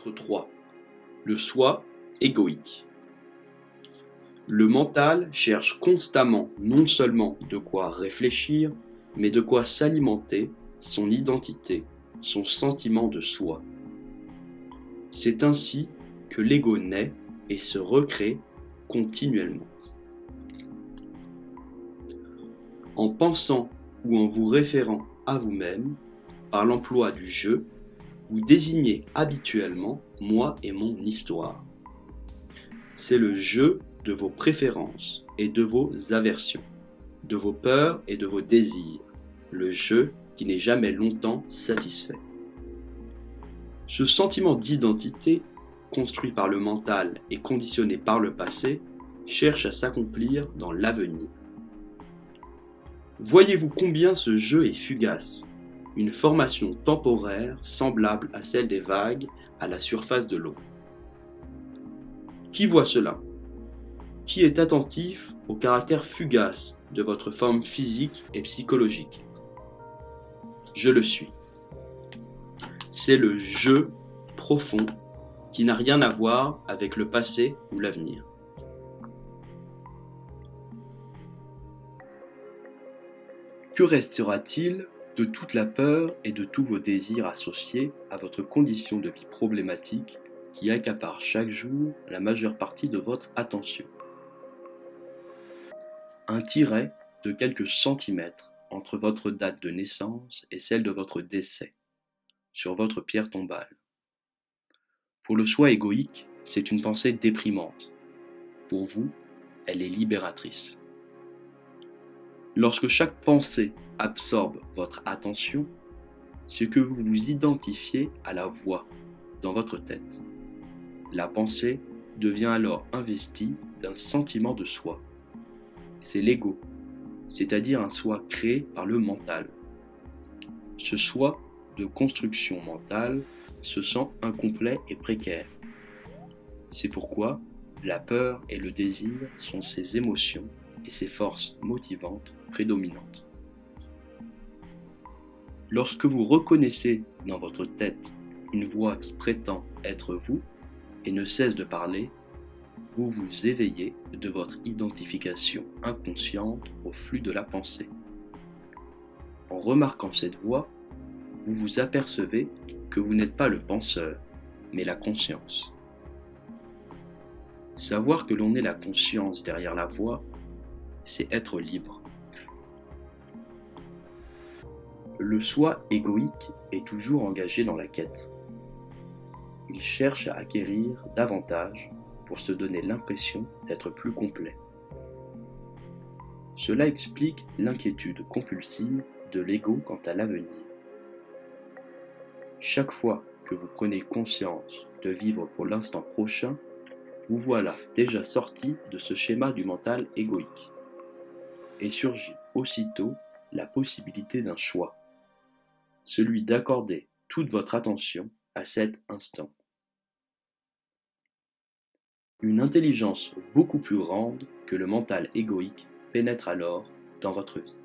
Chapitre 3. Le soi égoïque. Le mental cherche constamment non seulement de quoi réfléchir, mais de quoi s'alimenter, son identité, son sentiment de soi. C'est ainsi que l'ego naît et se recrée continuellement. En pensant ou en vous référant à vous-même, par l'emploi du je, vous désignez habituellement moi et mon histoire. C'est le je de vos préférences et de vos aversions, de vos peurs et de vos désirs, le je qui n'est jamais longtemps satisfait. Ce sentiment d'identité, construit par le mental et conditionné par le passé, cherche à s'accomplir dans l'avenir. Voyez-vous combien ce je est fugace, une formation temporaire semblable à celle des vagues à la surface de l'eau. Qui voit cela? Qui est attentif au caractère fugace de votre forme physique et psychologique? Je le suis. C'est le je profond qui n'a rien à voir avec le passé ou l'avenir. Que restera-t-il de toute la peur et de tous vos désirs associés à votre condition de vie problématique qui accapare chaque jour la majeure partie de votre attention? Un tiret de quelques centimètres entre votre date de naissance et celle de votre décès, sur votre pierre tombale. Pour le soi égoïque, c'est une pensée déprimante. Pour vous, elle est libératrice. Lorsque chaque pensée absorbe votre attention, c'est que vous vous identifiez à la voix dans votre tête. La pensée devient alors investie d'un sentiment de soi. C'est l'ego, c'est-à-dire un soi créé par le mental. Ce soi de construction mentale se sent incomplet et précaire. C'est pourquoi la peur et le désir sont ses émotions et ses forces motivantes prédominantes. Lorsque vous reconnaissez dans votre tête une voix qui prétend être vous et ne cesse de parler, vous vous éveillez de votre identification inconsciente au flux de la pensée. En remarquant cette voix, vous vous apercevez que vous n'êtes pas le penseur, mais la conscience. Savoir que l'on est la conscience derrière la voix, c'est être libre. Le soi égoïque est toujours engagé dans la quête. Il cherche à acquérir davantage pour se donner l'impression d'être plus complet. Cela explique l'inquiétude compulsive de l'ego quant à l'avenir. Chaque fois que vous prenez conscience de vivre pour l'instant prochain, vous voilà déjà sorti de ce schéma du mental égoïque. Et surgit aussitôt la possibilité d'un choix, celui d'accorder toute votre attention à cet instant. Une intelligence beaucoup plus grande que le mental égoïque pénètre alors dans votre vie.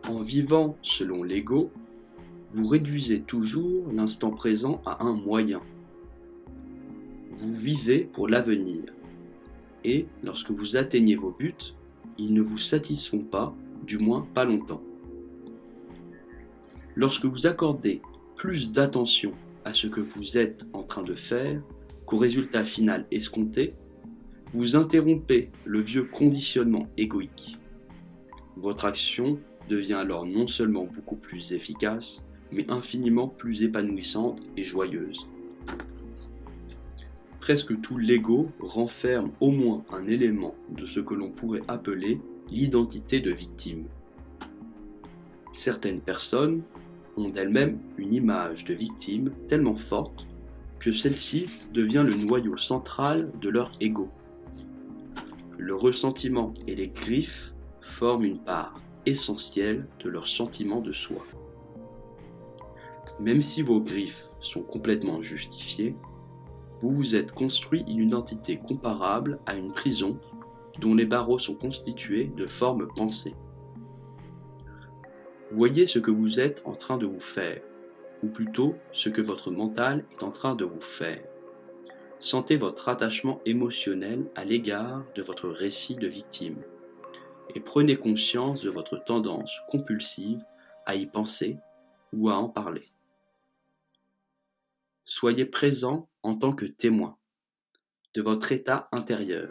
En vivant selon l'ego, vous réduisez toujours l'instant présent à un moyen. Vous vivez pour l'avenir, et lorsque vous atteignez vos buts, ils ne vous satisfont pas, du moins pas longtemps. Lorsque vous accordez plus d'attention à ce que vous êtes en train de faire qu'au résultat final escompté, vous interrompez le vieux conditionnement égoïque. Votre action devient alors non seulement beaucoup plus efficace, mais infiniment plus épanouissante et joyeuse. Presque tout l'ego renferme au moins un élément de ce que l'on pourrait appeler l'identité de victime. Certaines personnes ont d'elles-mêmes une image de victime tellement forte que celle-ci devient le noyau central de leur ego. Le ressentiment et les griefs forment une part essentielle de leur sentiment de soi. Même si vos griefs sont complètement justifiés, vous vous êtes construit une identité comparable à une prison dont les barreaux sont constitués de formes pensées. Voyez ce que vous êtes en train de vous faire. ou plutôt ce que votre mental est en train de vous faire. Sentez votre attachement émotionnel à l'égard de votre récit de victime et prenez conscience de votre tendance compulsive à y penser ou à en parler. Soyez présent en tant que témoin de votre état intérieur.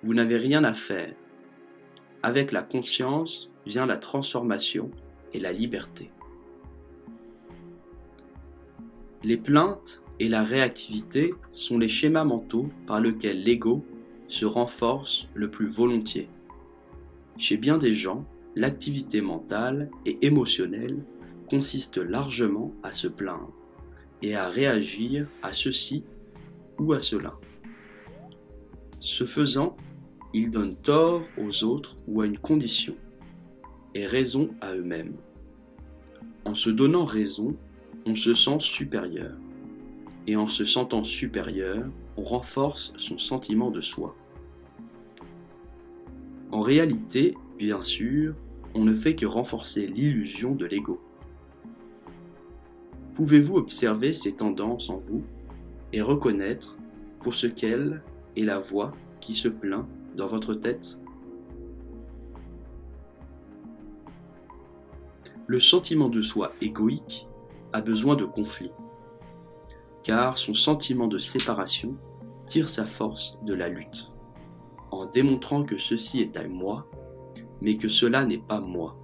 Vous n'avez rien à faire. Avec la conscience vient la transformation et la liberté. Les plaintes et la réactivité sont les schémas mentaux par lesquels l'ego se renforce le plus volontiers. Chez bien des gens, l'activité mentale et émotionnelle consiste largement à se plaindre et à réagir à ceci ou à cela. Ce faisant, ils donnent tort aux autres ou à une condition, et raison à eux-mêmes. En se donnant raison, on se sent supérieur, et en se sentant supérieur, on renforce son sentiment de soi. En réalité, bien sûr, on ne fait que renforcer l'illusion de l'ego. Pouvez-vous observer ces tendances en vous et reconnaître pour ce qu'elle est la voix qui se plaint dans votre tête? Le sentiment de soi égoïque a besoin de conflit, car son sentiment de séparation tire sa force de la lutte, en démontrant que ceci est à moi, mais que cela n'est pas moi.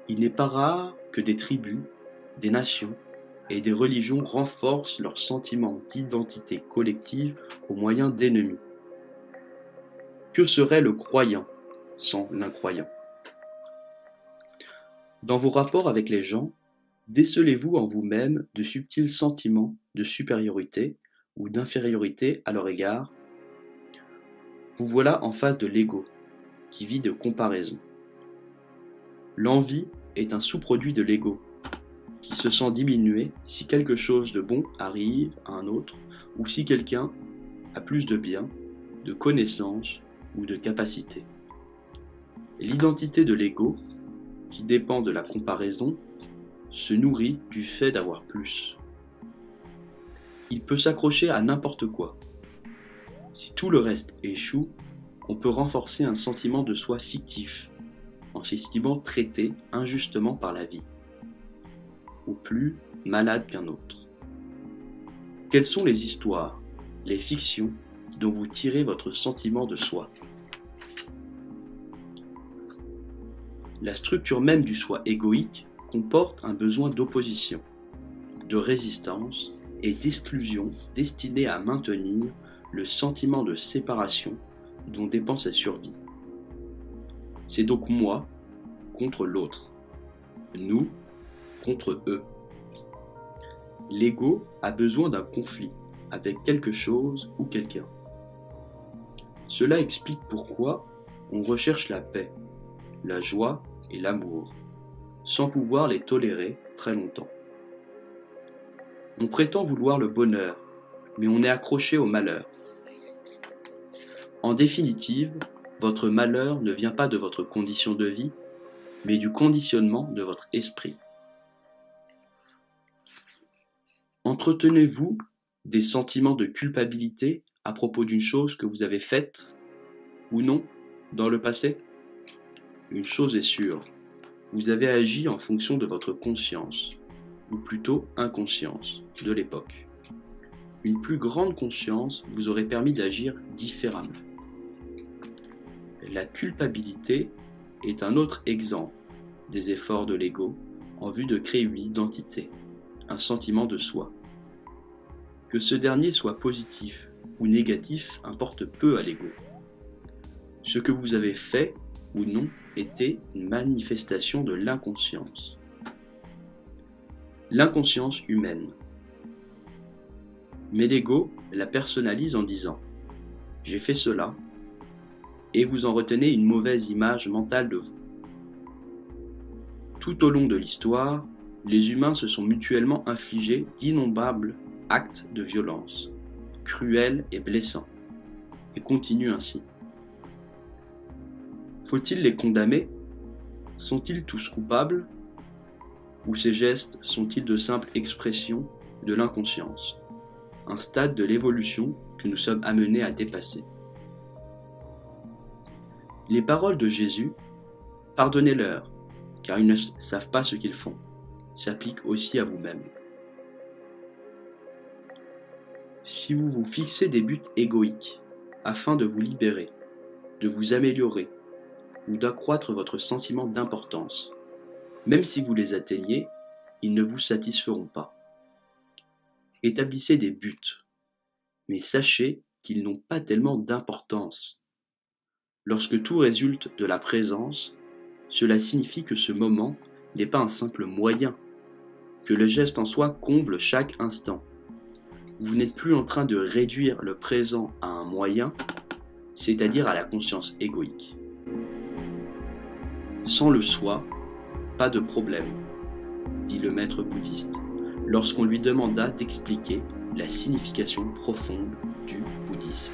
Il n'est pas rare que des tribus, des nations et des religions renforcent leur sentiment d'identité collective au moyen d'ennemis. Que serait le croyant sans l'incroyant? Dans vos rapports avec les gens, décelez-vous en vous-même de subtils sentiments de supériorité ou d'infériorité à leur égard? Vous voilà en face de l'ego, qui vit de comparaison. L'envie est un sous-produit de l'ego, qui se sent diminué si quelque chose de bon arrive à un autre ou si quelqu'un a plus de biens, de connaissances ou de capacités. L'identité de l'ego, qui dépend de la comparaison, se nourrit du fait d'avoir plus. Il peut s'accrocher à n'importe quoi. Si tout le reste échoue, on peut renforcer un sentiment de soi fictif, en s'estimant traité injustement par la vie, ou plus malade qu'un autre. Quelles sont les histoires, les fictions dont vous tirez votre sentiment de soi? La structure même du soi égoïque comporte un besoin d'opposition, de résistance et d'exclusion destiné à maintenir le sentiment de séparation dont dépend sa survie. C'est donc moi contre l'autre, nous contre eux. L'ego a besoin d'un conflit avec quelque chose ou quelqu'un. Cela explique pourquoi on recherche la paix, la joie et l'amour, sans pouvoir les tolérer très longtemps. On prétend vouloir le bonheur, mais on est accroché au malheur. En définitive, votre malheur ne vient pas de votre condition de vie, mais du conditionnement de votre esprit. Entretenez-vous des sentiments de culpabilité à propos d'une chose que vous avez faite ou non dans le passé? Une chose est sûre, vous avez agi en fonction de votre conscience, ou plutôt inconscience, de l'époque. Une plus grande conscience vous aurait permis d'agir différemment. La culpabilité est un autre exemple des efforts de l'ego en vue de créer une identité, un sentiment de soi. Que ce dernier soit positif ou négatif importe peu à l'ego. Ce que vous avez fait ou non était une manifestation de l'inconscience. L'inconscience humaine. Mais l'ego la personnalise en disant « j'ai fait cela » et vous en retenez une mauvaise image mentale de vous. Tout au long de l'histoire, les humains se sont mutuellement infligés d'innombrables actes de violence, cruels et blessants, et continuent ainsi. Faut-il les condamner? Sont-ils tous coupables? ou ces gestes sont-ils de simples expressions de l'inconscience, un stade de l'évolution que nous sommes amenés à dépasser? Les paroles de Jésus, « Pardonnez-leur, car ils ne savent pas ce qu'ils font », s'appliquent aussi à vous-même. Si vous vous fixez des buts égoïques afin de vous libérer, de vous améliorer ou d'accroître votre sentiment d'importance, même si vous les atteignez, ils ne vous satisferont pas. Établissez des buts, mais sachez qu'ils n'ont pas tellement d'importance. Lorsque tout résulte de la présence, cela signifie que ce moment n'est pas un simple moyen, que le geste en soi comble chaque instant. Vous n'êtes plus en train de réduire le présent à un moyen, c'est-à-dire à la conscience égoïque. Sans le soi, pas de problème, dit le maître bouddhiste, lorsqu'on lui demanda d'expliquer la signification profonde du bouddhisme.